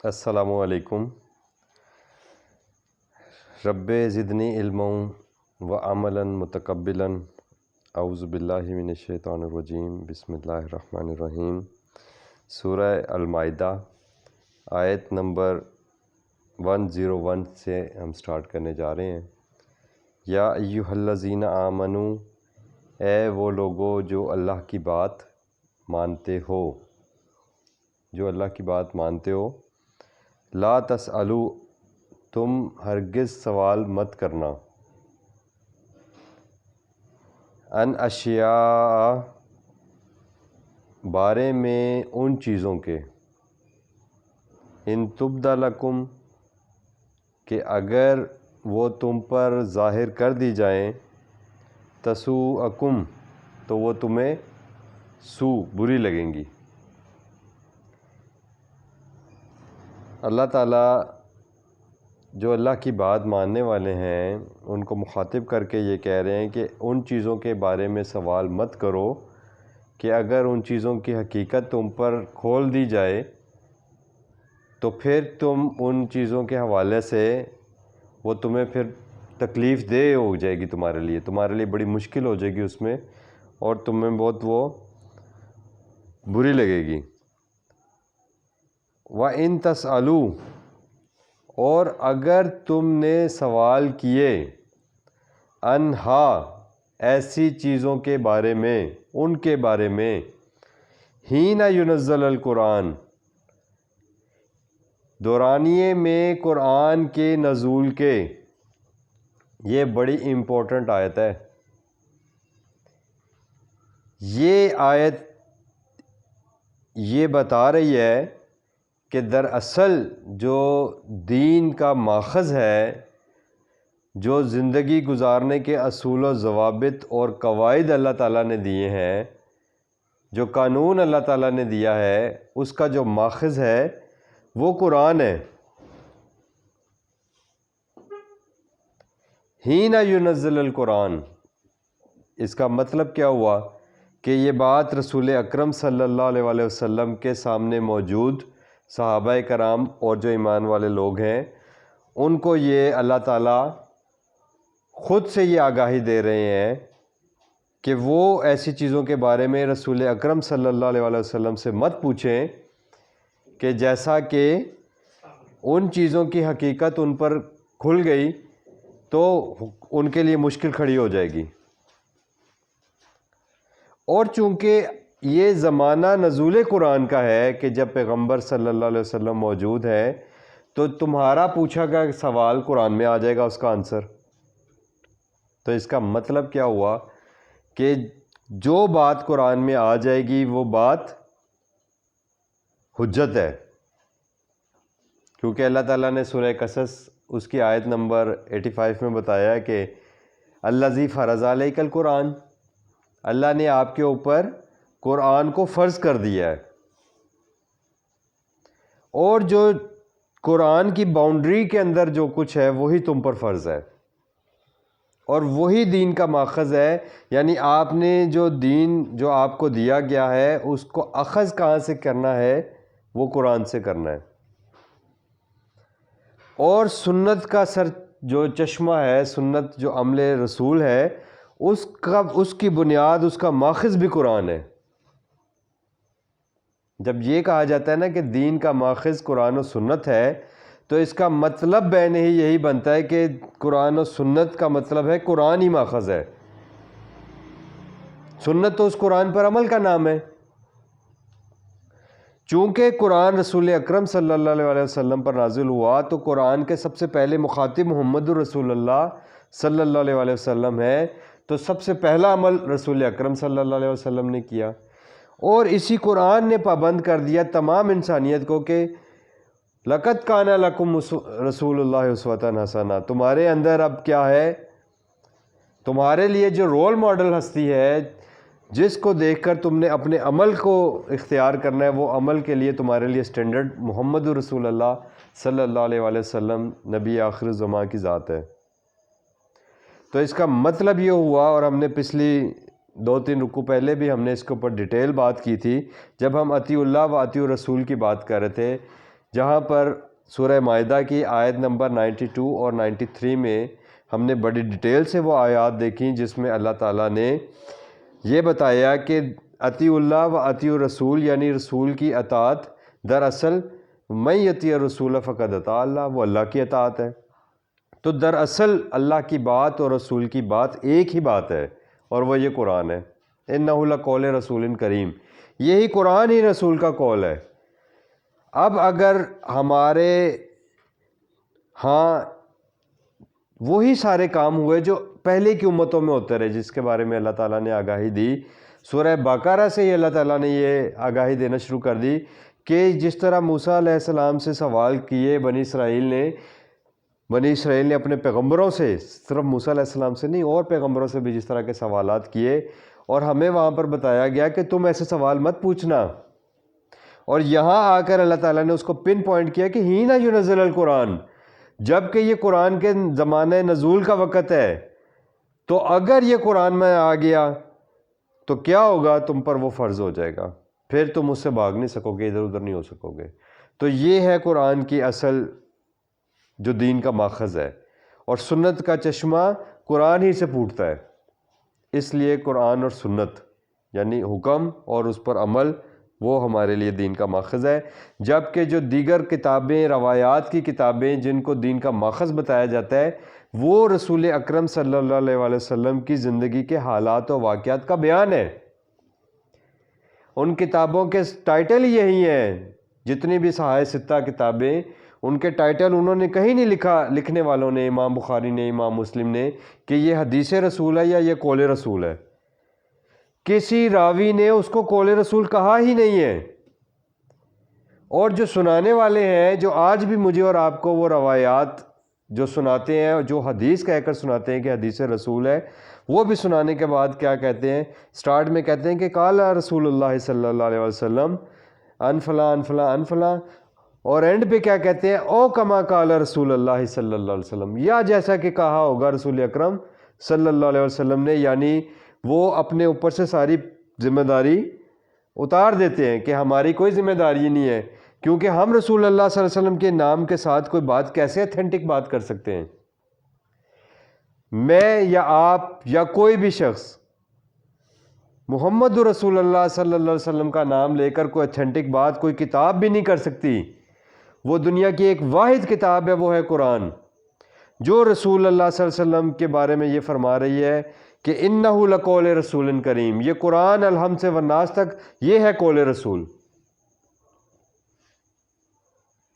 السلام علیکم۔ رب زدنی علما و عملا متقبلا۔ اعوذ باللہ من الشیطان الرجیم، بسم اللہ الرحمن الرحیم۔ سورہ المائدہ آیت نمبر 101 سے ہم سٹارٹ کرنے جا رہے ہیں۔ یا ایھا الذین آمنو، اے وہ لوگو جو اللہ کی بات مانتے ہو، لا تسألوا، تم ہرگز سوال مت کرنا، ان اشیاء، بارے میں ان چیزوں کے، ان تبد لکم، کہ اگر وہ تم پر ظاہر کر دی جائیں، تسؤکم، تو وہ تمہیں بری لگیں گی۔ اللہ تعالیٰ جو اللہ کی بات ماننے والے ہیں ان کو مخاطب کر کے یہ کہہ رہے ہیں کہ ان چیزوں کے بارے میں سوال مت کرو کہ اگر ان چیزوں کی حقیقت تم پر کھول دی جائے تو پھر تم ان چیزوں کے حوالے سے وہ تمہیں پھر تکلیف دہ ہو جائے گی، تمہارے لیے بڑی مشکل ہو جائے گی اس میں، اور تمہیں بہت وہ بری لگے گی۔ وَإِن تَسْأَلُوا، اور اگر تم نے سوال کیے، انہا، ایسی چیزوں کے بارے میں، ان کے بارے میں، حین ینزل القرآن، دورانیے میں قرآن کے نزول کے، یہ بڑی امپورٹنٹ آیت ہے۔ یہ آیت یہ بتا رہی ہے کہ دراصل جو دین کا ماخذ ہے، جو زندگی گزارنے کے اصول و ضوابط اور قواعد اللہ تعالیٰ نے دیے ہیں، جو قانون اللہ تعالیٰ نے دیا ہے، اس کا جو ماخذ ہے وہ قرآن ہے۔ حین ینزل القرآن، اس کا مطلب کیا ہوا کہ یہ بات رسول اکرم صلی اللہ علیہ وآلہ وسلم کے سامنے موجود صحابہ کرام اور جو ایمان والے لوگ ہیں ان کو یہ اللہ تعالیٰ خود سے یہ آگاہی دے رہے ہیں کہ وہ ایسی چیزوں کے بارے میں رسول اکرم صلی اللہ علیہ وآلہ وسلم سے مت پوچھیں کہ جیسا کہ ان چیزوں کی حقیقت ان پر کھل گئی تو ان کے لیے مشکل کھڑی ہو جائے گی۔ اور چونکہ یہ زمانہ نزول قرآن کا ہے کہ جب پیغمبر صلی اللہ علیہ وسلم موجود ہے تو تمہارا پوچھا گیا سوال قرآن میں آ جائے گا اس کا آنسر۔ تو اس کا مطلب کیا ہوا کہ جو بات قرآن میں آ جائے گی وہ بات حجت ہے، کیونکہ اللہ تعالیٰ نے سورہ قصص اس کی آیت نمبر 85 میں بتایا کہ الذی فرض علیک القرآن، اللہ نے آپ کے اوپر قرآن کو فرض کر دیا ہے، اور جو قرآن کی باؤنڈری کے اندر جو کچھ ہے وہی تم پر فرض ہے، اور وہی دین کا ماخذ ہے۔ یعنی آپ نے جو دین جو آپ کو دیا گیا ہے اس کو اخذ کہاں سے کرنا ہے؟ وہ قرآن سے کرنا ہے۔ اور سنت کا جو چشمہ ہے، سنت جو عمل رسول ہے، اس کی بنیاد، اس کا ماخذ بھی قرآن ہے۔ جب یہ کہا جاتا ہے نا کہ دین کا ماخذ قرآن و سنت ہے تو اس کا مطلب بین ہی یہی بنتا ہے کہ قرآن و سنت کا مطلب ہے قرآن ہی ماخذ ہے، سنت تو اس قرآن پر عمل کا نام ہے۔ چونکہ قرآن رسول اکرم صلی اللہ علیہ وسلم پر نازل ہوا تو قرآن کے سب سے پہلے مخاطب محمد رسول اللہ صلی اللہ علیہ وسلم ہے، تو سب سے پہلا عمل رسول اکرم صلی اللہ علیہ وسلم نے کیا، اور اسی قرآن نے پابند کر دیا تمام انسانیت کو کہ لَقَدْ كَانَ لَكُمْ رسول اللہ اسوۃ حسنہ، تمہارے اندر اب کیا ہے، تمہارے لیے جو رول ماڈل ہستی ہے جس کو دیکھ کر تم نے اپنے عمل کو اختیار کرنا ہے، وہ عمل کے لیے تمہارے لیے سٹینڈرڈ محمد رسول اللہ صلی اللہ علیہ وآلہ وسلم نبی آخر الزمان کی ذات ہے۔ تو اس کا مطلب یہ ہوا، اور ہم نے پچھلی 2-3 رکوع پہلے بھی ہم نے اس کے اوپر ڈیٹیل بات کی تھی جب ہم اطیع اللہ و اطیع الرسول کی بات کر رہے تھے، جہاں پر سورہ مائدہ کی آیت نمبر 92 اور 93 میں ہم نے بڑی ڈیٹیل سے وہ آیات دیکھیں، جس میں اللہ تعالیٰ نے یہ بتایا کہ اطیع اللہ و اطیع الرسول، یعنی رسول کی اطاعت دراصل من یطیع الرسول فقد اطاع اللہ، وہ اللہ کی اطاعت ہے۔ تو دراصل اللہ کی بات اور رسول کی بات ایک ہی بات ہے، اور وہ یہ قرآن ہے۔ انہ لقول رسول کریم، یہی قرآن ہی رسول کا قول ہے۔ اب اگر ہمارے ہاں وہی سارے کام ہوئے جو پہلے کی امتوں میں ہوتے رہے، جس کے بارے میں اللہ تعالیٰ نے آگاہی دی، سورہ بقرہ سے ہی اللہ تعالیٰ نے یہ آگاہی دینا شروع کر دی کہ جس طرح موسیٰ علیہ السلام سے سوال کیے بنی اسرائیل نے اپنے پیغمبروں سے، صرف موسیٰ علیہ السلام سے نہیں، اور پیغمبروں سے بھی جس طرح کے سوالات کیے، اور ہمیں وہاں پر بتایا گیا کہ تم ایسے سوال مت پوچھنا، اور یہاں آ کر اللہ تعالیٰ نے اس کو پن پوائنٹ کیا کہ ہینا ینزل القرآن، جب کہ یہ قرآن کے زمانہ نزول کا وقت ہے، تو اگر یہ قرآن میں آ گیا تو کیا ہوگا، تم پر وہ فرض ہو جائے گا، پھر تم اس سے بھاگ نہیں سکو گے، ادھر ادھر نہیں ہو سکو گے۔ تو یہ ہے قرآن کی اصل جو دین کا ماخذ ہے، اور سنت کا چشمہ قرآن ہی سے پھوٹتا ہے۔ اس لیے قرآن اور سنت یعنی حکم اور اس پر عمل، وہ ہمارے لیے دین کا ماخذ ہے، جبکہ جو دیگر کتابیں، روایات کی کتابیں جن کو دین کا ماخذ بتایا جاتا ہے، وہ رسول اکرم صلی اللہ علیہ وسلم کی زندگی کے حالات و واقعات کا بیان ہے۔ ان کتابوں کے ٹائٹل ہی یہی ہیں، جتنی بھی صحاح ستہ کتابیں، ان کے ٹائٹل انہوں نے کہیں نہیں لکھا، لکھنے والوں نے، امام بخاری نے، امام مسلم نے، کہ یہ حدیث رسول ہے یا یہ قول رسول ہے۔ کسی راوی نے اس کو قول رسول کہا ہی نہیں ہے، اور جو سنانے والے ہیں، جو آج بھی مجھے اور آپ کو وہ روایات جو سناتے ہیں، جو حدیث کہہ کر سناتے ہیں کہ حدیث رسول ہے، وہ بھی سنانے کے بعد کیا کہتے ہیں، سٹارٹ میں کہتے ہیں کہ قال رسول اللہ صلی اللہ علیہ وسلم ان فلاں ان فلاں ان فلاں، اور اینڈ پہ کیا کہتے ہیں، او کما قال رسول اللہ صلی اللہ علیہ وسلم، یا جیسا کہ کہا ہوگا رسول اکرم صلی اللہ علیہ وسلم نے، یعنی وہ اپنے اوپر سے ساری ذمہ داری اتار دیتے ہیں کہ ہماری کوئی ذمہ داری نہیں ہے، کیونکہ ہم رسول اللہ صلی اللہ علیہ وسلم کے نام کے ساتھ کوئی بات کیسے اتھینٹک بات کر سکتے ہیں؟ میں یا آپ یا کوئی بھی شخص محمد رسول اللہ صلی اللہ علیہ وسلم کا نام لے کر کوئی اتھینٹک بات، کوئی کتاب بھی نہیں کر سکتی۔ وہ دنیا کی ایک واحد کتاب ہے، وہ ہے قرآن، جو رسول اللہ صلی اللہ علیہ وسلم کے بارے میں یہ فرما رہی ہے کہ انہ لقول رسول کریم، یہ قرآن الحمد سے والناس تک یہ ہے قول رسول۔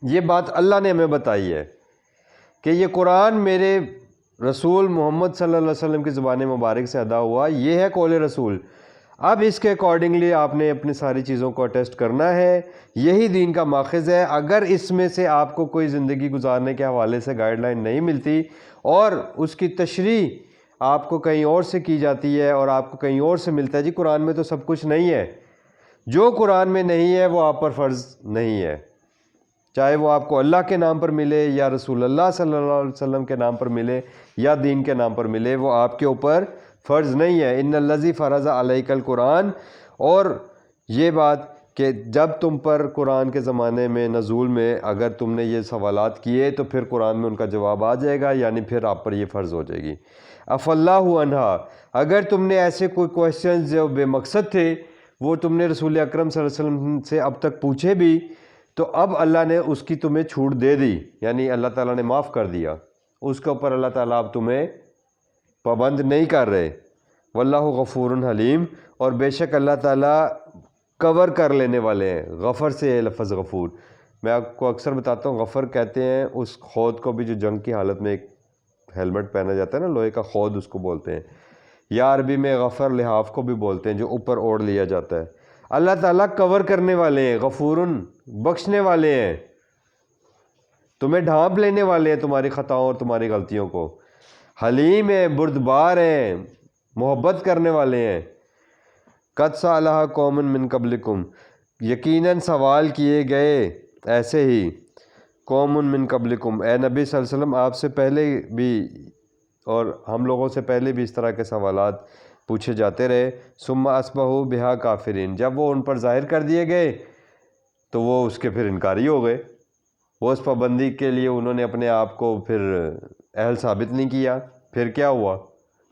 یہ بات اللہ نے ہمیں بتائی ہے کہ یہ قرآن میرے رسول محمد صلی اللہ علیہ وسلم کی زبان مبارک سے ادا ہوا، یہ ہے قول رسول۔ اب اس کے اکارڈنگلی آپ نے اپنی ساری چیزوں کو اٹیسٹ کرنا ہے، یہی دین کا ماخذ ہے۔ اگر اس میں سے آپ کو کوئی زندگی گزارنے کے حوالے سے گائیڈ لائن نہیں ملتی، اور اس کی تشریح آپ کو کہیں اور سے کی جاتی ہے اور آپ کو کہیں اور سے ملتا ہے، جی قرآن میں تو سب کچھ نہیں ہے، جو قرآن میں نہیں ہے وہ آپ پر فرض نہیں ہے، چاہے وہ آپ کو اللہ کے نام پر ملے یا رسول اللہ صلی اللہ علیہ وسلم کے نام پر ملے یا دین کے نام پر ملے، وہ آپ کے اوپر فرض نہیں ہے۔ ان الذی فرض علیک القرآن، اور یہ بات کہ جب تم پر قرآن کے زمانے میں نزول میں اگر تم نے یہ سوالات کیے تو پھر قرآن میں ان کا جواب آ جائے گا، یعنی پھر آپ پر یہ فرض ہو جائے گی۔ اف اللہ عنہا، اگر تم نے ایسے کوئی کویسچنز جو بے مقصد تھے وہ تم نے رسول اکرم صلی اللہ علیہ وسلم سے اب تک پوچھے بھی، تو اب اللہ نے اس کی تمہیں چھوٹ دے دی، یعنی اللہ تعالیٰ نے معاف کر دیا، اس کے اوپر اللہ تعالیٰ اب تمہیں پابند نہیں کر رہے۔ واللہ غفور حلیم، اور بے شک اللہ تعالیٰ کور کر لینے والے ہیں۔ غفر سے ہے لفظ غفور، میں آپ کو اکثر بتاتا ہوں، غفر کہتے ہیں اس خود کو بھی جو جنگ کی حالت میں ایک ہیلمٹ پہنا جاتا ہے نا، لوہے کا خود اس کو بولتے ہیں، یا عربی میں غفر لحاف کو بھی بولتے ہیں، جو اوپر اوڑھ لیا جاتا ہے۔ اللہ تعالیٰ کور کرنے والے ہیں، غفورن بخشنے والے ہیں، تمہیں ڈھانپ لینے والے ہیں تمہاری خطاؤں اور تمہاری غلطیوں کو، حلیم ہیں، بردبار ہیں، محبت کرنے والے ہیں۔ قد سألها قوم من قبلکم، یقیناً سوال کیے گئے ایسے ہی قوم من قبلکم، اے نبی صلی اللہ علیہ وسلم آپ سے پہلے بھی اور ہم لوگوں سے پہلے بھی اس طرح کے سوالات پوچھے جاتے رہے۔ ثم اصبحوا بہا کافرین، جب وہ ان پر ظاہر کر دیے گئے تو وہ اس کے پھر انکاری ہو گئے۔ وہ اس پابندی کے لیے انہوں نے اپنے آپ کو پھر اہل ثابت نہیں کیا، پھر کیا ہوا؟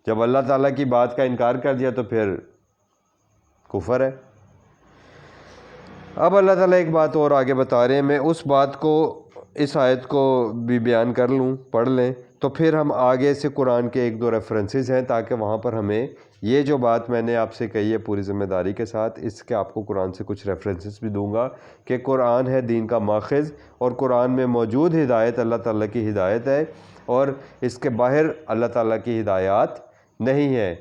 جب اللہ تعالیٰ کی بات کا انکار کر دیا تو پھر کفر ہے۔ اب اللہ تعالیٰ ایک بات اور آگے بتا رہے ہیں، میں اس بات کو، اس آیت کو بھی بیان کر لوں، پڑھ لیں تو پھر ہم آگے سے قرآن کے ایک دو ریفرنسز ہیں تاکہ وہاں پر ہمیں یہ جو بات میں نے آپ سے کہی ہے پوری ذمہ داری کے ساتھ، اس کے آپ کو قرآن سے کچھ ریفرنسز بھی دوں گا کہ قرآن ہے دین کا ماخذ، اور قرآن میں موجود ہدایت اللہ تعالیٰ کی ہدایت ہے، اور اس کے باہر اللہ تعالیٰ کی ہدایات نہیں ہے۔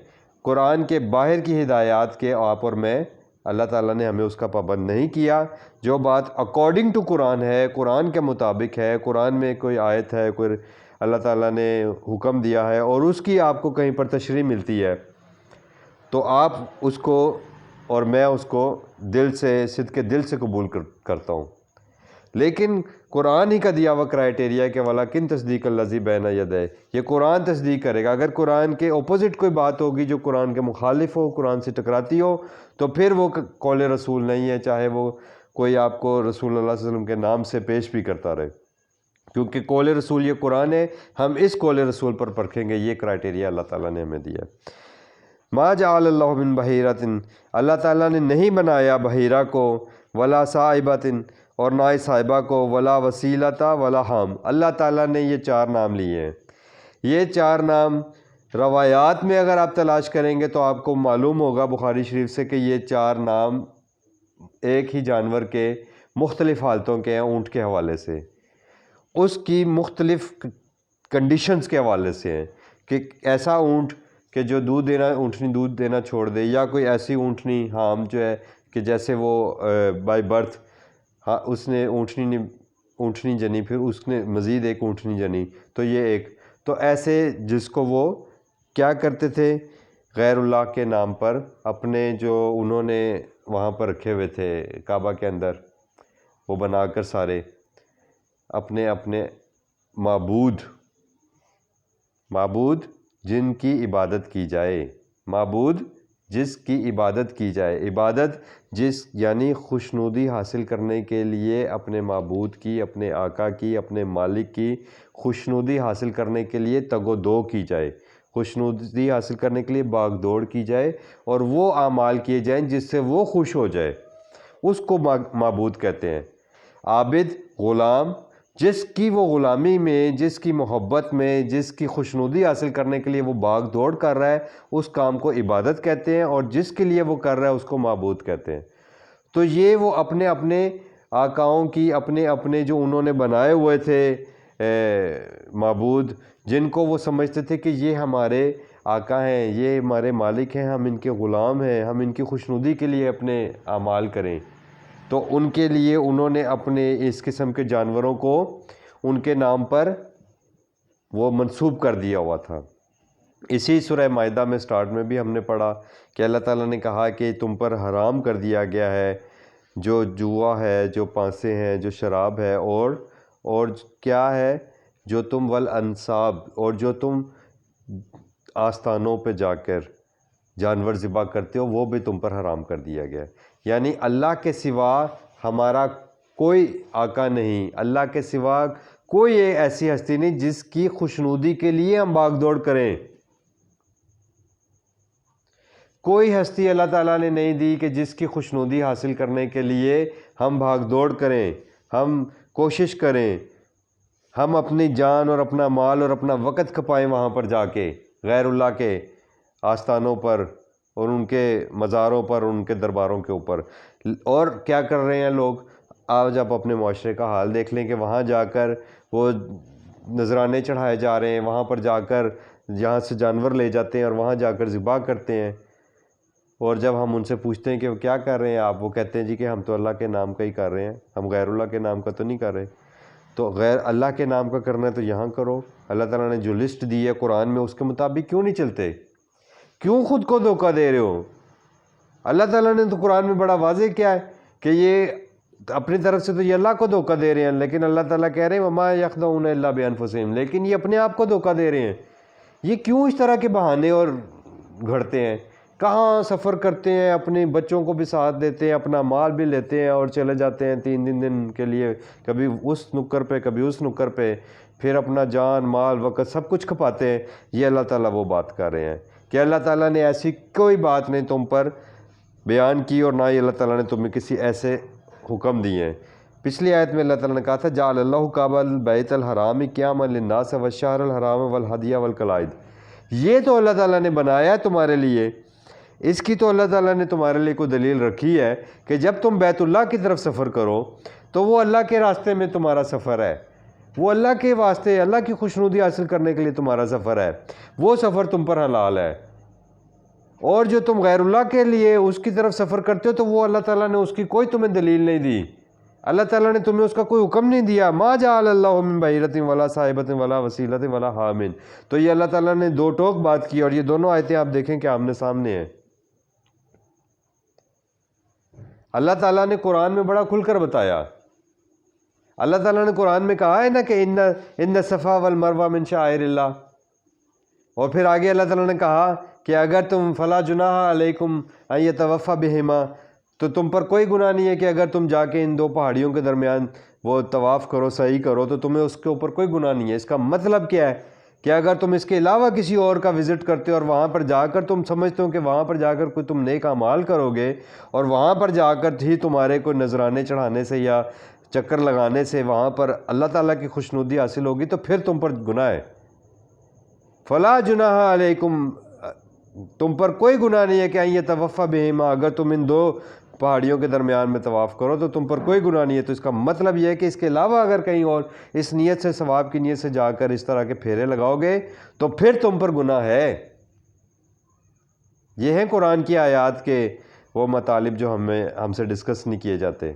قرآن کے باہر کی ہدایات کے آپ اور میں، اللہ تعالیٰ نے ہمیں اس کا پابند نہیں کیا۔ جو بات اکارڈنگ ٹو قرآن ہے، قرآن کے مطابق ہے، قرآن میں کوئی آیت ہے، کوئی اللہ تعالیٰ نے حکم دیا ہے اور اس کی آپ کو کہیں پر تشریح ملتی ہے تو آپ اس کو اور میں اس کو دل سے، صدق دل سے قبول کرتا ہوں۔ لیکن قرآن ہی کا دیا ہوا کرائٹیریا کہ وَلَٰكِن تَصْدِيقَ الَّذِي بَيْنَ يَدَيْهِ، یہ قرآن تصدیق کرے گا۔ اگر قرآن کے اپوزٹ کوئی بات ہوگی جو قرآن کے مخالف ہو، قرآن سے ٹکراتی ہو، تو پھر وہ قول رسول نہیں ہے، چاہے وہ کوئی آپ کو رسول اللہ صلی اللہ علیہ وسلم کے نام سے پیش بھی کرتا رہے، کیونکہ قول رسول یہ قرآن ہے، ہم اس قول رسول پر پرکھیں گے۔ یہ کرائٹیریا اللہ تعالیٰ نے ہمیں دیا۔ ما جعل اللہ من بحیرۃ، اللہ تعالیٰ نے نہیں بنایا بحیرہ کو، ولا صائبۃ، اور نہ صاحبہ کو، ولا وسیلۃ ولا حام۔ اللہ تعالیٰ نے یہ چار نام لیے ہیں۔ یہ چار نام روایات میں اگر آپ تلاش کریں گے تو آپ کو معلوم ہوگا بخاری شریف سے کہ یہ چار نام ایک ہی جانور کے مختلف حالتوں کے ہیں۔ اونٹ کے حوالے سے، اس کی مختلف کنڈیشنز کے حوالے سے ہیں کہ ایسا اونٹ کہ جو دودھ دینا، اونٹنی دودھ دینا چھوڑ دے، یا کوئی ایسی اونٹنی حام جو ہے کہ جیسے وہ بائی برتھ اس نے اونٹنی جنی، پھر اس نے مزید ایک اونٹنی جنی، تو یہ ایک، تو ایسے جس کو وہ کیا کرتے تھے، غیر اللہ کے نام پر اپنے جو انہوں نے وہاں پر رکھے ہوئے تھے کعبہ کے اندر، وہ بنا کر سارے اپنے اپنے معبود جن کی عبادت کی جائے، معبود جس کی عبادت کی جائے، عبادت جس یعنی خوشنودی حاصل کرنے کے لیے اپنے معبود کی، اپنے آقا کی، اپنے مالک کی خوشنودی حاصل کرنے کے لیے تگ و دو کی جائے، خوشنودی حاصل کرنے کے لیے باغ دوڑ کی جائے، اور وہ اعمال کیے جائیں جس سے وہ خوش ہو جائے، اس کو معبود کہتے ہیں۔ عابد، غلام، جس کی وہ غلامی میں، جس کی محبت میں، جس کی خوشنودی حاصل کرنے کے لیے وہ باغ دوڑ کر رہا ہے، اس کام کو عبادت کہتے ہیں، اور جس کے لیے وہ کر رہا ہے اس کو معبود کہتے ہیں۔ تو یہ وہ اپنے اپنے آقاؤں کی، اپنے اپنے جو انہوں نے بنائے ہوئے تھے معبود، جن کو وہ سمجھتے تھے کہ یہ ہمارے آقا ہیں، یہ ہمارے مالک ہیں، ہم ان کے غلام ہیں، ہم ان کی خوشنودی کے لیے اپنے اعمال کریں، تو ان کے لیے انہوں نے اپنے اس قسم کے جانوروں کو ان کے نام پر وہ منسوب کر دیا ہوا تھا۔ اسی سورہ مائدہ میں سٹارٹ میں بھی ہم نے پڑھا کہ اللہ تعالیٰ نے کہا کہ تم پر حرام کر دیا گیا ہے جو جوا ہے، جو پانسے ہیں، جو شراب ہے، اور کیا ہے، جو تم والانصاب، اور جو تم آستانوں پہ جا کر جانور ذبح کرتے ہو، وہ بھی تم پر حرام کر دیا گیا ہے۔ یعنی اللہ کے سوا ہمارا کوئی آقا نہیں، اللہ کے سوا کوئی ایسی ہستی نہیں جس کی خوشنودی کے لیے ہم بھاگ دوڑ کریں۔ کوئی ہستی اللہ تعالیٰ نے نہیں دی کہ جس کی خوشنودی حاصل کرنے کے لیے ہم بھاگ دوڑ کریں، ہم کوشش کریں، ہم اپنی جان اور اپنا مال اور اپنا وقت کھپائیں وہاں پر جا کے غیر اللہ کے آستانوں پر اور ان کے مزاروں پر، ان کے درباروں کے اوپر۔ اور کیا کر رہے ہیں لوگ؟ آج آپ اپنے معاشرے کا حال دیکھ لیں کہ وہاں جا کر وہ نذرانے چڑھائے جا رہے ہیں، وہاں پر جا کر جہاں سے جانور لے جاتے ہیں اور وہاں جا کر ذبح کرتے ہیں، اور جب ہم ان سے پوچھتے ہیں کہ وہ کیا کر رہے ہیں آپ، وہ کہتے ہیں جی کہ ہم تو اللہ کے نام کا ہی کر رہے ہیں، ہم غیر اللہ کے نام کا تو نہیں کر رہے۔ تو غیر اللہ کے نام کا کرنا ہے تو یہاں کرو۔ اللہ تعالیٰ نے جو لسٹ دی ہے قرآن میں اس کے مطابق کیوں نہیں چلتے؟ کیوں خود کو دھوکہ دے رہے ہو؟ اللہ تعالیٰ نے تو قرآن میں بڑا واضح کیا ہے کہ یہ اپنی طرف سے تو یہ اللہ کو دھوکہ دے رہے ہیں، لیکن اللہ تعالیٰ کہہ رہے ہیں وَمَا يَخْدَعُونَ إِلَّا بِأَنفُسِهِمْ، لیکن یہ اپنے آپ کو دھوکہ دے رہے ہیں۔ یہ کیوں اس طرح کے بہانے اور گھڑتے ہیں؟ کہاں سفر کرتے ہیں، اپنے بچوں کو بھی ساتھ دیتے ہیں، اپنا مال بھی لیتے ہیں اور چلے جاتے ہیں 3 دن کے لیے، کبھی اس نکر پہ کبھی اس نکر پہ، پھر اپنا جان مال وقت سب کچھ کھپاتے ہیں۔ یہ اللہ تعالیٰ وہ بات کر رہے ہیں کہ اللہ تعالیٰ نے ایسی کوئی بات نہیں تم پر بیان کی، اور نہ ہی اللہ تعالیٰ نے تمہیں کسی ایسے حکم دیے ہیں۔ پچھلی آیت میں اللہ تعالیٰ نے کہا تھا جعل اللہ کعبۃ البیت الحرام قیاما للناس والشہر الحرام والہدی والقلائد، یہ تو اللہ تعالیٰ نے بنایا ہے تمہارے لیے، اس کی تو اللہ تعالیٰ نے تمہارے لیے کوئی دلیل رکھی ہے کہ جب تم بیت اللہ کی طرف سفر کرو تو وہ اللہ کے راستے میں تمہارا سفر ہے، وہ اللہ کے واسطے اللہ کی خوشنودی حاصل کرنے کے لیے تمہارا سفر ہے، وہ سفر تم پر حلال ہے۔ اور جو تم غیر اللہ کے لیے اس کی طرف سفر کرتے ہو تو وہ اللہ تعالیٰ نے اس کی کوئی تمہیں دلیل نہیں دی، اللہ تعالیٰ نے تمہیں اس کا کوئی حکم نہیں دیا۔ ما جعل اللہ من بحیرۃ ولا صاحبۃ ولا وسیلۃ ولا حام، تو یہ اللہ تعالیٰ نے دو ٹوک بات کی، اور یہ دونوں آیتیں آپ دیکھیں کہ آمنے سامنے ہیں۔ اللہ تعالیٰ نے قرآن میں بڑا کھل کر بتایا، اللہ تعالیٰ نے قرآن میں کہا ہے نا کہ ان الصفا والمروہ من شعائر اللہ، اور پھر آگے اللہ تعالیٰ نے کہا کہ اگر تم فلا جناح علیکم ان یطوف بہما، تو تم پر کوئی گناہ نہیں ہے کہ اگر تم جا کے ان دو پہاڑیوں کے درمیان وہ طواف کرو، سعی کرو، تو تمہیں اس کے اوپر کوئی گناہ نہیں ہے۔ اس کا مطلب کیا ہے کہ اگر تم اس کے علاوہ کسی اور کا وزٹ کرتے ہو اور وہاں پر جا کر تم سمجھتے ہو کہ وہاں پر جا کر کوئی تم نیک اعمال کرو گے، اور وہاں پر جا کر ہی تمہارے کوئی نذرانے چڑھانے سے یا چکر لگانے سے وہاں پر اللہ تعالیٰ کی خوشنودی حاصل ہوگی، تو پھر تم پر گناہ ہے۔ فلا جناح علیکم، تم پر کوئی گناہ نہیں ہے کہ ان یطوف بہما، اگر تم ان دو پہاڑیوں کے درمیان میں طواف کرو تو تم پر کوئی گناہ نہیں ہے۔ تو اس کا مطلب یہ ہے کہ اس کے علاوہ اگر کہیں اور اس نیت سے، ثواب کی نیت سے جا کر اس طرح کے پھیرے لگاؤ گے تو پھر تم پر گناہ ہے۔ یہ ہیں قرآن کی آیات کے وہ مطالب جو ہم سے ڈسکس نہیں کیے جاتے۔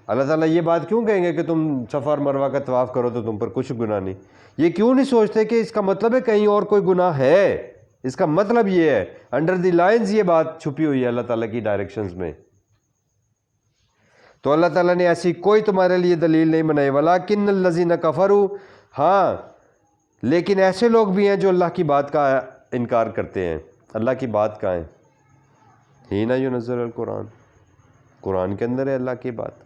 اللہ تعالیٰ یہ بات کیوں کہیں گے کہ تم صفا اور مروہ کا طواف کرو تو تم پر کچھ گناہ نہیں؟ یہ کیوں نہیں سوچتے کہ اس کا مطلب ہے کہیں اور کوئی گناہ ہے؟ اس کا مطلب یہ ہے، انڈر دی لائنز یہ بات چھپی ہوئی ہے اللہ تعالیٰ کی ڈائریکشنز میں۔ تو اللہ تعالیٰ نے ایسی کوئی تمہارے لیے دلیل نہیں بنائی۔ وَلَٰكِنَّ الَّذِينَ كَفَرُوا، ہاں لیکن ایسے لوگ بھی ہیں جو اللہ کی بات کا انکار کرتے ہیں۔ اللہ کی بات کہاں ہے؟ حِينَ يُنَزَّلُ القرآن، قرآن کے اندر ہے اللہ کی بات۔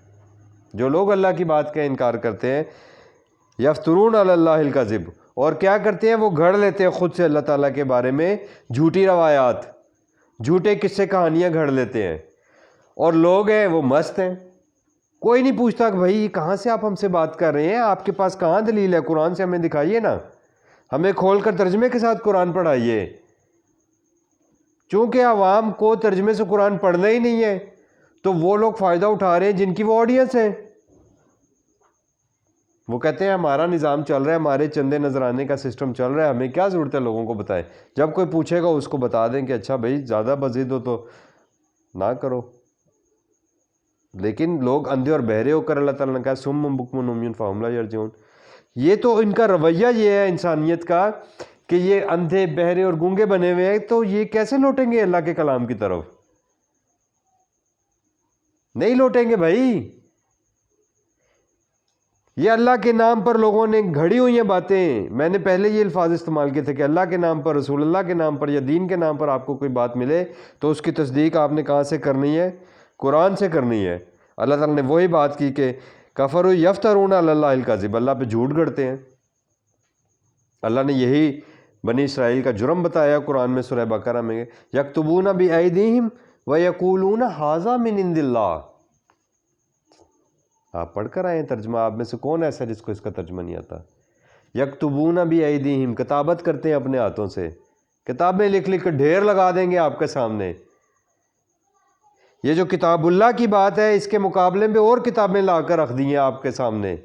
جو لوگ اللہ کی بات کا انکار کرتے ہیں، یفترون علی اللہ الکذب، اور کیا کرتے ہیں؟ وہ گھڑ لیتے ہیں خود سے اللہ تعالیٰ کے بارے میں جھوٹی روایات، جھوٹے قصے کہانیاں گھڑ لیتے ہیں، اور لوگ ہیں وہ مست ہیں۔ کوئی نہیں پوچھتا کہ بھائی کہاں سے آپ ہم سے بات کر رہے ہیں، آپ کے پاس کہاں دلیل ہے؟ قرآن سے ہمیں دکھائیے نا، ہمیں کھول کر ترجمے کے ساتھ قرآن پڑھائیے۔ چونکہ عوام کو ترجمے سے قرآن پڑھنا ہی نہیں ہے، تو وہ لوگ فائدہ اٹھا رہے ہیں جن کی وہ آڈینس ہے۔ وہ کہتے ہیں ہمارا نظام چل رہا ہے، ہمارے چندے نذرانے کا سسٹم چل رہا ہے، ہمیں کیا ضرورت ہے لوگوں کو بتائیں؟ جب کوئی پوچھے گا اس کو بتا دیں کہ اچھا بھائی زیادہ بزید ہو تو نہ کرو۔ لیکن لوگ اندھے اور بہرے ہو کر، اللہ تعالیٰ نے کہا صم بکم عمی فہم لا یرجعون، یہ تو ان کا رویہ یہ ہے انسانیت کا کہ یہ اندھے بہرے اور گونگے بنے ہوئے ہیں، تو یہ کیسے لوٹیں گے اللہ کے کلام کی طرف؟ نہیں لوٹیں گے بھائی۔ یہ اللہ کے نام پر لوگوں نے گھڑی ہوئی ہیں باتیں۔ میں نے پہلے یہ الفاظ استعمال کیے تھے کہ اللہ کے نام پر، رسول اللہ کے نام پر یا دین کے نام پر آپ کو کوئی بات ملے تو اس کی تصدیق آپ نے کہاں سے کرنی ہے؟ قرآن سے کرنی ہے۔ اللہ تعالیٰ نے وہی بات کی کہ کفروا یفترون علی اللہ الکذب، اللہ پہ جھوٹ گھڑتے ہیں۔ اللہ نے یہی بنی اسرائیل کا جرم بتایا قرآن میں سورہ بقرہ میں، یکتبون بایدیہم ویقولون ھذا من عند اللہ۔ آپ پڑھ کر آئے ہیں ترجمہ، آپ میں سے کون ایسا جس کو اس کا ترجمہ نہیں آتا؟ یکتبون بایدیہم، کتابت کرتے ہیں اپنے ہاتھوں سے، کتابیں لکھ لکھ کر ڈھیر لگا دیں گے آپ کے سامنے۔ یہ جو کتاب اللہ کی بات ہے اس کے مقابلے میں اور کتابیں لا کر رکھ دی ہیں آپ کے سامنے،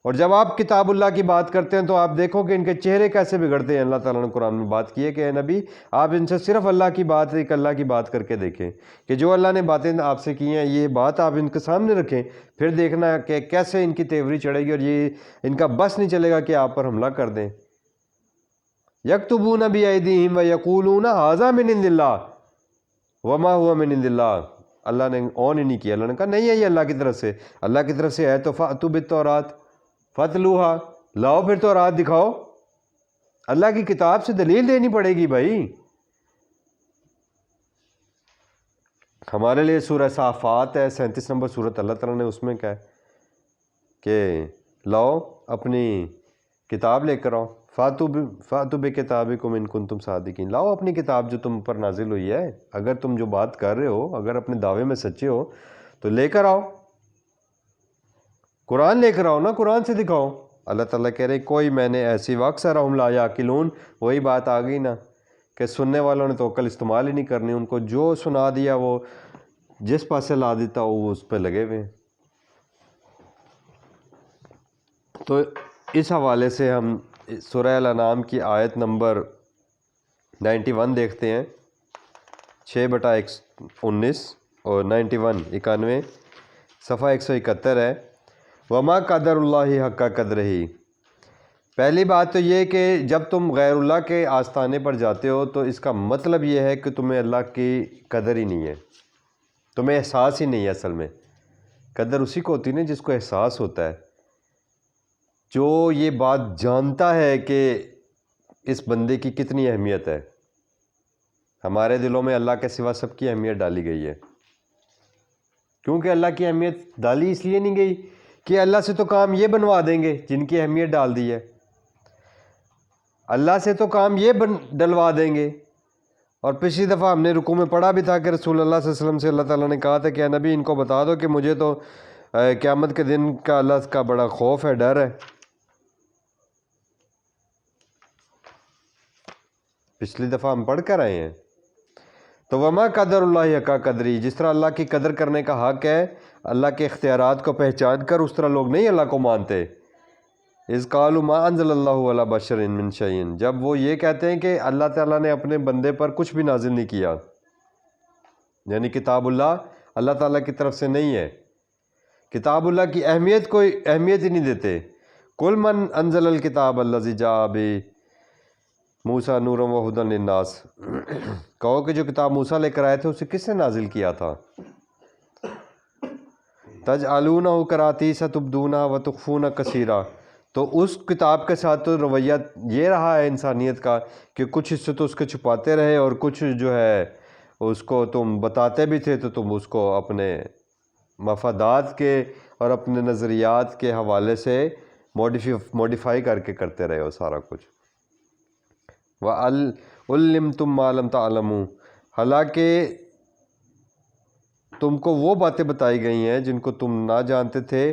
اور جب آپ کتاب اللہ کی بات کرتے ہیں تو آپ دیکھو کہ ان کے چہرے کیسے بگڑتے ہیں۔ اللہ تعالیٰ نے قرآن میں بات کی ہے کہ اے نبی آپ ان سے صرف اللہ کی بات، ایک اللہ کی بات کر کے دیکھیں کہ جو اللہ نے باتیں آپ سے کی ہیں یہ بات آپ ان کے سامنے رکھیں، پھر دیکھنا کہ کیسے ان کی تیوری چڑھے گی اور یہ ان کا بس نہیں چلے گا کہ آپ پر حملہ کر دیں۔ یکتبون بایدیہم ویقولون ھذا من عند اللہ وما هو من عند اللہ۔ اللہ نے آن ہی نہیں کیا، اللہ نے کہا نہیں ہے یہ اللہ کی طرف سے، اللہ کی طرف سے ہے تو فأتوا بالتوراۃ فتلوہا، لاؤ پھر تورات دکھاؤ۔ اللہ کی کتاب سے دلیل دینی پڑے گی بھائی۔ ہمارے لیے سورہ صافات ہے 37 نمبر سورت، اللہ تعالیٰ نے اس میں کہا ہے کہ لاؤ اپنی کتاب لے کر آؤ، فاتو بکتابکم ان کنتم صادقین، لاؤ اپنی کتاب جو تم پر نازل ہوئی ہے، اگر تم جو بات کر رہے ہو، اگر اپنے دعوے میں سچے ہو تو لے کر آؤ، قرآن لے کر آؤ نا، قرآن سے دکھاؤ۔ اللہ تعالیٰ کہہ رہے کوئی میں نے ایسی واکثرہم لا یعقلون، وہی بات آ گئی نا کہ سننے والوں نے تو عقل استعمال ہی نہیں کرنی، ان کو جو سنا دیا وہ جس پاسے لا دیتا وہ اس پہ لگے ہوئے ہیں۔ تو اس حوالے سے ہم سورہ الانعام کی آیت نمبر 91 دیکھتے ہیں، 6/19 اور 91 صفحہ 171 ہے۔ وما قدر اللہ حق قدرہ، پہلی بات تو یہ کہ جب تم غیر اللہ کے آستانے پر جاتے ہو تو اس کا مطلب یہ ہے کہ تمہیں اللہ کی قدر ہی نہیں ہے، تمہیں احساس ہی نہیں ہے۔ اصل میں قدر اسی کو ہوتی ہے جس کو احساس ہوتا ہے، جو یہ بات جانتا ہے کہ اس بندے کی کتنی اہمیت ہے۔ ہمارے دلوں میں اللہ کے سوا سب کی اہمیت ڈالی گئی ہے، کیونکہ اللہ کی اہمیت ڈالی اس لیے نہیں گئی کہ اللہ سے تو کام یہ بنوا دیں گے جن کی اہمیت ڈال دی ہے، اللہ سے تو کام یہ ڈلوا دیں گے۔ اور پچھلی دفعہ ہم نے رکوع میں پڑھا بھی تھا کہ رسول اللہ صلی اللہ علیہ وسلم سے اللہ تعالیٰ نے کہا تھا کہ اے نبی ان کو بتا دو کہ مجھے تو قیامت کے دن کا اللہ کا بڑا خوف ہے، ڈر ہے۔ پچھلی دفعہ ہم پڑھ کر آئے ہیں۔ تو وما قدر اللہ حق قدری، جس طرح اللہ کی قدر کرنے کا حق ہے، اللہ کے اختیارات کو پہچان کر اس طرح لوگ نہیں اللہ کو مانتے۔ اذ قالوا ما انزل اللہ علی بشر من شیء، جب وہ یہ کہتے ہیں کہ اللہ تعالیٰ نے اپنے بندے پر کچھ بھی نازل نہیں کیا، یعنی کتاب اللہ اللہ تعالیٰ کی طرف سے نہیں ہے، کتاب اللہ کی اہمیت ہی نہیں دیتے۔ قل من انزل الکتاب الذی جاء بموسیٰ نورا وہدی للناس، کہو کہ جو کتاب موسیٰ لے کر آئے تھے اسے کس نے نازل کیا تھا؟ تجعلونہ قراطیس تبدونہ وتخفون کثیرا، تو اس کتاب کے ساتھ تو رویہ یہ رہا ہے انسانیت کا کہ کچھ حصے تو اس کے چھپاتے رہے اور کچھ جو ہے اس کو تم بتاتے بھی تھے، تو تم اس کو اپنے مفادات کے اور اپنے نظریات کے حوالے سے موڈیفائی کر کے کرتے رہے ہو سارا کچھ۔ وَعَلِّمْتُم مَّا لَمْ تَعْلَمُوا، حالانکہ تم کو وہ باتیں بتائی گئی ہیں جن کو تم نہ جانتے تھے،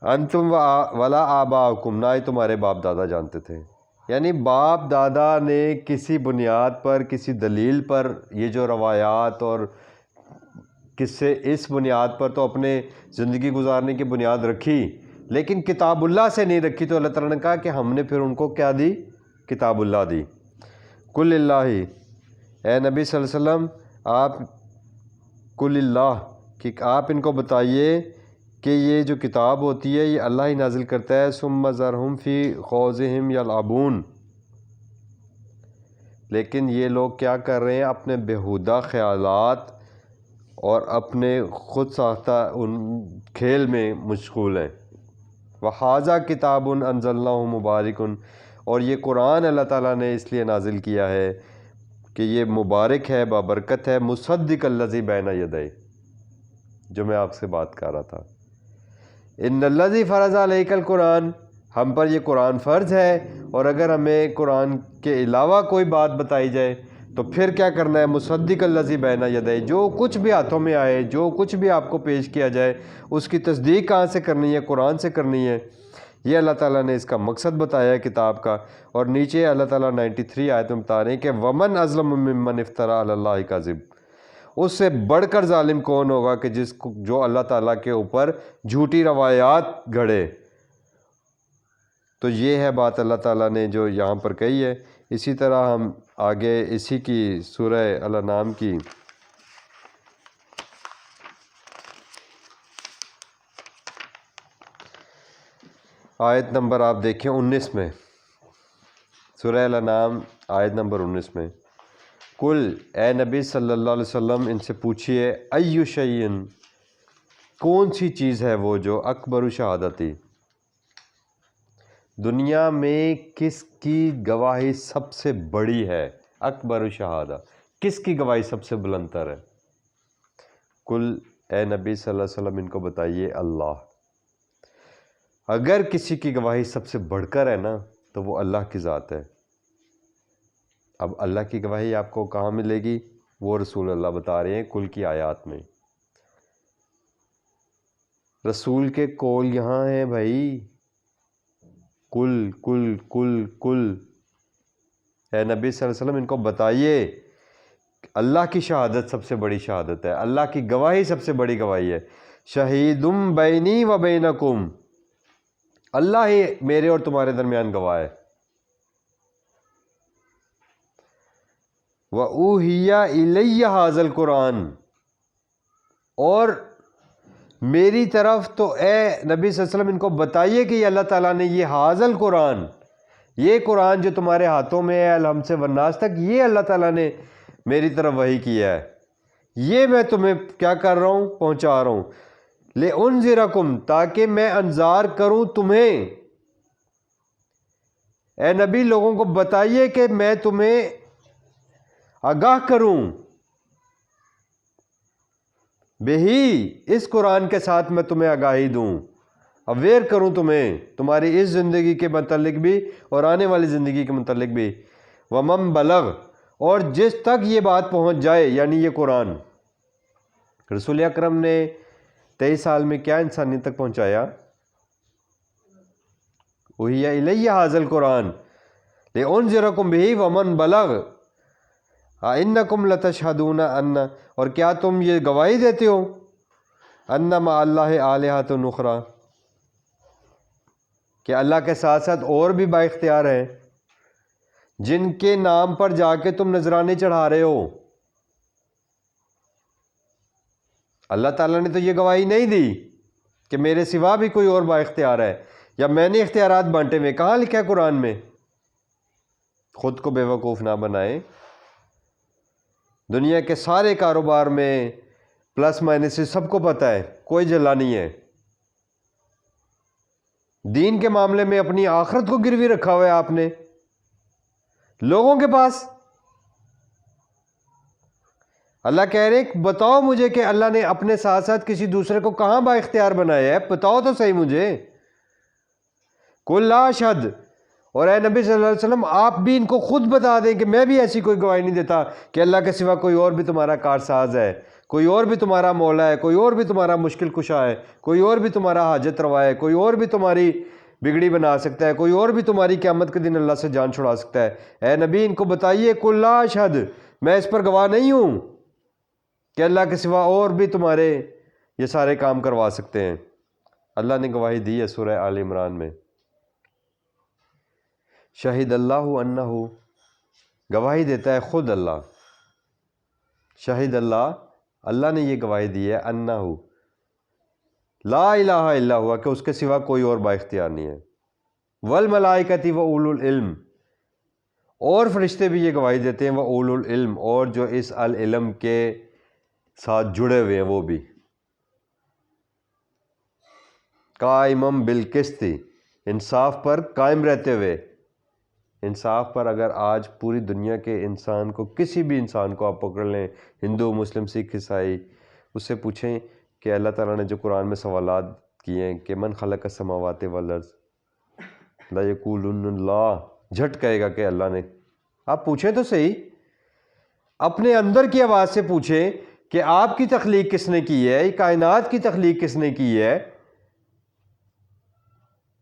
انتم ولا آباؤکم، نہ ہی تمہارے باپ دادا جانتے تھے۔ یعنی باپ دادا نے کسی بنیاد پر، کسی دلیل پر یہ جو روایات اور قصے اس بنیاد پر تو اپنے زندگی گزارنے کی بنیاد رکھی، لیکن کتاب اللہ سے نہیں رکھی۔ تو اللہ تعالیٰ نے کہا کہ ہم نے پھر ان کو کیا دی؟ کتاب اللہ دی۔ قل اللہ، اے نبی صلی اللہ علیہ وسلم آپ قل اللہ کہ آپ ان کو بتائیے کہ یہ جو کتاب ہوتی ہے یہ اللہ ہی نازل کرتا ہے، ثم ذرہم فی خوضہم یلعبون، لیکن یہ لوگ کیا کر رہے ہیں؟ اپنے بیہودہ خیالات اور اپنے خود ساختہ ان کھیل میں مشغول ہیں۔ وَحَاذَا کتاب انزلناہ مبارک، اور یہ قرآن اللہ تعالیٰ نے اس لیے نازل کیا ہے کہ یہ مبارک ہے، بابرکت ہے، مصدق الذی بین یدیہ، جو میں آپ سے بات کر رہا تھا۔ ان الذی فرض علیک القرآن، ہم پر یہ قرآن فرض ہے، اور اگر ہمیں قرآن کے علاوہ کوئی بات بتائی جائے تو پھر کیا کرنا ہے؟ مصدق الذی بین یدیہ، جو کچھ بھی ہاتھوں میں آئے، جو کچھ بھی آپ کو پیش کیا جائے اس کی تصدیق کہاں سے کرنی ہے؟ قرآن سے کرنی ہے۔ یہ اللہ تعالیٰ نے اس کا مقصد بتایا ہے کتاب کا۔ اور نیچے اللہ تعالیٰ 93 آیت میں بتا رہے ہیں کہ ومن اظلم ممن افترى علی اللہ کذب، اس سے بڑھ کر ظالم کون ہوگا کہ جو اللہ تعالیٰ کے اوپر جھوٹی روایات گھڑے۔ تو یہ ہے بات اللہ تعالیٰ نے جو یہاں پر کہی ہے۔ اسی طرح ہم آگے اسی کی سورہ الانعام کی آیت نمبر آپ دیکھیں 19 میں، سورہ الانعام آیت نمبر 19 میں، کل اے نبی صلی اللہ علیہ وسلم ان سے پوچھئے ایو شیئن، کون سی چیز ہے وہ جو اکبر شہادتی، دنیا میں کس کی گواہی سب سے بڑی ہے؟ اکبر شہادہ، کس کی گواہی سب سے بلند تر ہے؟ کل اے نبی صلی اللہ علیہ وسلم ان کو بتائیے اللہ، اگر کسی کی گواہی سب سے بڑھ کر ہے نا تو وہ اللہ کی ذات ہے۔ اب اللہ کی گواہی آپ کو کہاں ملے گی؟ وہ رسول اللہ بتا رہے ہیں کل کی آیات میں۔ رسول کے قول یہاں ہیں بھائی، کل کل کل کل، اے نبی صلی اللہ علیہ وسلم ان کو بتائیے اللہ کی شہادت سب سے بڑی شہادت ہے، اللہ کی گواہی سب سے بڑی گواہی ہے۔ شہیدم بینی و بینکم، اللہ ہی میرے اور تمہارے درمیان گواہ ہے۔ وَأُوحِیَ إِلَيَّ هَٰذَا الْقُرْآنُ، اور میری طرف تو اے نبی صلی اللہ علیہ وسلم ان کو بتائیے کہ یہ اللہ تعالیٰ نے یہ حاضل قرآن، یہ قرآن جو تمہارے ہاتھوں میں ہے الحمد سے والناس تک، یہ اللہ تعالیٰ نے میری طرف وحی کیا ہے، یہ میں تمہیں کیا کر رہا ہوں؟ پہنچا رہا ہوں۔ لِأُنذِرَكُمْ، تاکہ میں انذار کروں تمہیں۔ اے نبی لوگوں کو بتائیے کہ میں تمہیں آگاہ کروں، بہی، اس قرآن کے ساتھ میں تمہیں آگاہی دوں، اویئر کروں تمہیں، تمہاری اس زندگی کے متعلق بھی اور آنے والی زندگی کے متعلق بھی۔ وَمَن بلغ، اور جس تک یہ بات پہنچ جائے، یعنی یہ قرآن رسول اکرم نے 23 سال میں کیا انسانیت تک پہنچایا؟ وَهِيَ إِلَيَّ هَٰذَا الْقُرْآنُ لِأُنذِرَكُمْ بِهِ وَمَن بلغ أَإِنَّكُمْ لَتَشْهَدُونَ أَنَّ، اور کیا تم یہ گواہی دیتے ہو أَنَّ مَعَ اللَّهِ آلِهَةً أُخْرَىٰ، کہ اللہ کے ساتھ ساتھ اور بھی با اختیار ہیں جن کے نام پر جا کے تم نذرانے چڑھا رہے ہو۔ اللہ تعالیٰ نے تو یہ گواہی نہیں دی کہ میرے سوا بھی کوئی اور با اختیار ہے یا میں نے اختیارات بانٹے ہوئے، کہاں لکھا ہے قرآن میں؟ خود کو بے وقوف نہ بنائیں۔ دنیا کے سارے کاروبار میں پلس مائنس سب کو پتہ ہے، کوئی جھلا نہیں ہے۔ دین کے معاملے میں اپنی آخرت کو گروی رکھا ہوا ہے آپ نے لوگوں کے پاس۔ اللہ کہہ رہے ہیں بتاؤ مجھے کہ اللہ نے اپنے ساتھ ساتھ کسی دوسرے کو کہاں با اختیار بنایا ہے، بتاؤ تو صحیح مجھے۔ قُل لَا أَشْهَدُ، اور اے نبی صلی اللہ علیہ وسلم آپ بھی ان کو خود بتا دیں کہ میں بھی ایسی کوئی گواہی نہیں دیتا کہ اللہ کے سوا کوئی اور بھی تمہارا کارساز ہے، کوئی اور بھی تمہارا مولا ہے، کوئی اور بھی تمہارا مشکل کشا ہے، کوئی اور بھی تمہارا حاجت روا ہے، کوئی اور بھی تمہاری بگڑی بنا سکتا ہے، کوئی اور بھی تمہاری قیامت کے دن اللہ سے جان چھڑا سکتا ہے۔ اے نبی ان کو بتائیے قُل لَا أَشْهَدُ، میں اس پر گواہ نہیں ہوں کہ اللہ کے سوا اور بھی تمہارے یہ سارے کام کروا سکتے ہیں۔ اللہ نے گواہی دی ہے سورہ آل عمران میں، شہید اللہ انہ، گواہی دیتا ہے خود اللہ، شہید اللہ، اللہ نے یہ گواہی دی ہے انہ لا الہ الا ہوا، کہ اس کے سوا کوئی اور با اختیار نہیں ہے، والملائکۃ و اولو العلم، اور فرشتے بھی یہ گواہی دیتے ہیں، و اولو العلم، اور جو اس العلم کے ساتھ جڑے ہوئے ہیں وہ بھی، قائمم بالقسط، انصاف پر قائم رہتے ہوئے۔ انصاف پر اگر آج پوری دنیا کے انسان کو، کسی بھی انسان کو آپ پکڑ لیں، ہندو مسلم سکھ عیسائی، اس سے پوچھیں کہ اللہ تعالیٰ نے جو قرآن میں سوالات کیے ہیں کہ من خلق السماوات والارض، لا یقولون اللہ، جھٹ کہے گا کہ اللہ نے۔ آپ پوچھیں تو صحیح، اپنے اندر کی آواز سے پوچھیں کہ آپ کی تخلیق کس نے کی ہے، کائنات کی تخلیق کس نے کی ہے۔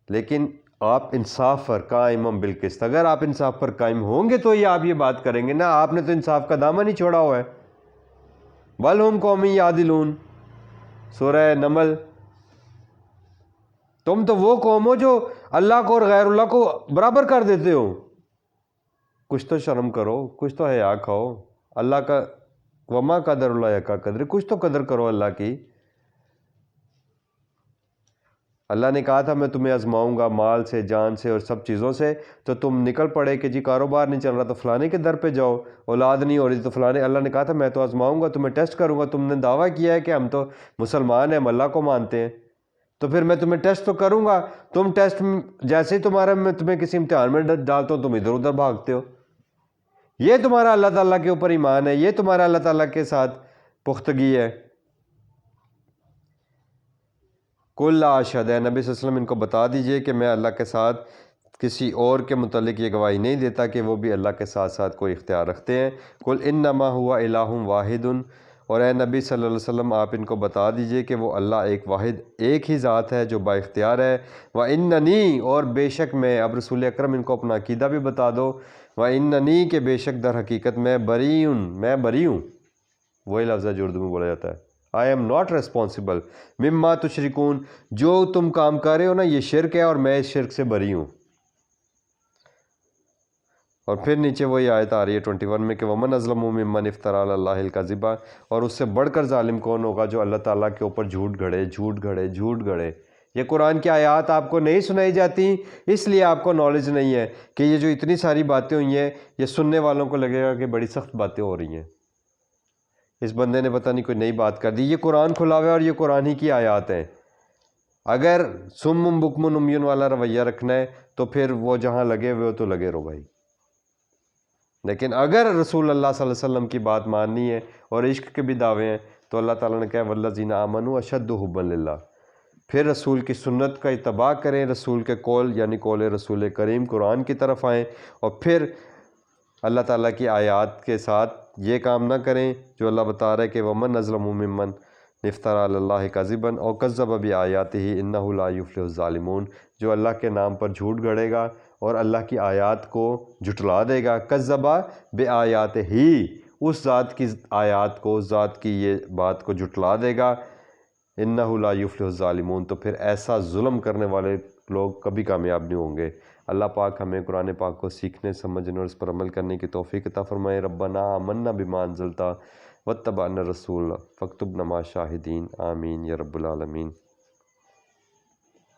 لیکن آپ انصاف پر قائم بالقسط، اگر آپ انصاف پر قائم ہوں گے تو آپ یہ بات کریں گے نا، آپ نے تو انصاف کا دامن ہی چھوڑا ہوا ہے۔ بل ہم قوم یعدلون، سورہ نمل۔ تم تو وہ قوم ہو جو اللہ کو اور غیر اللہ کو برابر کر دیتے ہو۔ کچھ تو شرم کرو، کچھ تو حیا کھاؤ، اللہ کا وما قدر اللہ کا قدر، کچھ تو قدر کرو اللہ کی۔ اللہ نے کہا تھا میں تمہیں آزماؤں گا مال سے، جان سے اور سب چیزوں سے، تو تم نکل پڑے کہ جی کاروبار نہیں چل رہا تو فلانے کے در پہ جاؤ، اولاد نہیں ہو رہی تو فلانے۔ اللہ نے کہا تھا میں تو آزماؤں گا، تمہیں ٹیسٹ کروں گا، تم نے دعویٰ کیا ہے کہ ہم تو مسلمان ہیں، ہم اللہ کو مانتے ہیں، تو پھر میں تمہیں ٹیسٹ تو کروں گا۔ تم ٹیسٹ جیسے ہی میں تمہیں کسی امتحان میں ڈالتا ہوں تم ادھر ادھر بھاگتے ہو۔ یہ تمہارا اللہ تعالیٰ کے اوپر ایمان ہے، یہ تمہارا اللہ تعالیٰ کے ساتھ پختگی ہے۔ کل لا اشہد، اے نبی صلی اللہ علیہ وسلم ان کو بتا دیجئے کہ میں اللہ کے ساتھ کسی اور کے متعلق یہ گواہی نہیں دیتا کہ وہ بھی اللہ کے ساتھ ساتھ کوئی اختیار رکھتے ہیں۔ کل انما ہوا الہ واحد، اور اے نبی صلی اللہ علیہ وسلم آپ ان کو بتا دیجئے کہ وہ اللہ ایک واحد ایک ہی ذات ہے جو با اختیار ہے۔ وَإِنَّنِي، اور بے شک میں، اب رسول اکرم ان کو اپنا عقیدہ بھی بتا دو، وَإِنَّنِي کہ بے شک در حقیقت میں میں بری ہوں، وہی لفظ ہے جو اردو میں بولا جاتا ہے، I am not responsible مما تشرکون، جو تم کام کر رہے ہو نا یہ شرک ہے اور میں اس شرک سے بری ہوں۔ اور پھر نیچے وہی آیت آ رہی ہے 21 میں کہ وَمَنْ أَظْلَمُ مِمَّنِ افْتَرَىٰ عَلَى اللَّهِ الْكَذِبَ، اور اس سے بڑھ کر ظالم کون ہوگا جو اللہ تعالیٰ کے اوپر جھوٹ گھڑے۔ یہ قرآن کی آیات آپ کو نہیں سنائی جاتی اس لیے آپ کو نالج نہیں ہے کہ یہ جو اتنی ساری باتیں ہوئی ہیں یہ سننے والوں کو لگے گا کہ بڑی سخت باتیں ہو رہی ہیں، اس بندے نے پتہ نہیں کوئی نئی بات کر دی۔ یہ قرآن کھلا ہوا ہے اور یہ قرآن ہی کی آیات ہیں۔ اگر سم بکم امیون والا رویہ رکھنا ہے تو پھر وہ جہاں لگے ہوئے ہو تو لگے رہو بھائی، لیکن اگر رسول اللہ صلی اللہ علیہ وسلم کی بات ماننی ہے اور عشق کے بھی دعوے ہیں تو اللہ تعالیٰ نے کہا والذین آمنوا اشد حبا للہ، پھر رسول کی سنت کا اتباع کریں، رسول کے قول یعنی قول رسول کریم قرآن کی طرف آئیں، اور پھر اللہ تعالیٰ کی آیات کے ساتھ یہ کام نہ کریں جو اللہ بتا رہا ہے کہ وَمَنْ أَظْلَمُ مِمَّنْ افْتَرَىٰ عَلَى اللَّهِ كَذِبًا أَوْ كَذَّبَ بِآيَاتِهِ إِنَّهُ لَا يُفْلِحُ الظَّالِمُونَ، جو اللہ کے نام پر جھوٹ گھڑے گا اور اللہ کی آیات کو جھٹلا دے گا، کذبہ بآیاتہ، اس ذات کی آیات کو، اس ذات کی یہ بات کو جھٹلا دے گا، انہ لا یفلح الظالمون، تو پھر ایسا ظلم کرنے والے لوگ کبھی کامیاب نہیں ہوں گے۔ اللہ پاک ہمیں قرآن پاک کو سیکھنے، سمجھنے اور اس پر عمل کرنے کی توفیق عطا فرمائے۔ ربنا آمنا بما انزلتا واتبعنا الرسول فاکتبنا مع الشاہدین، آمین یا رب العالمین۔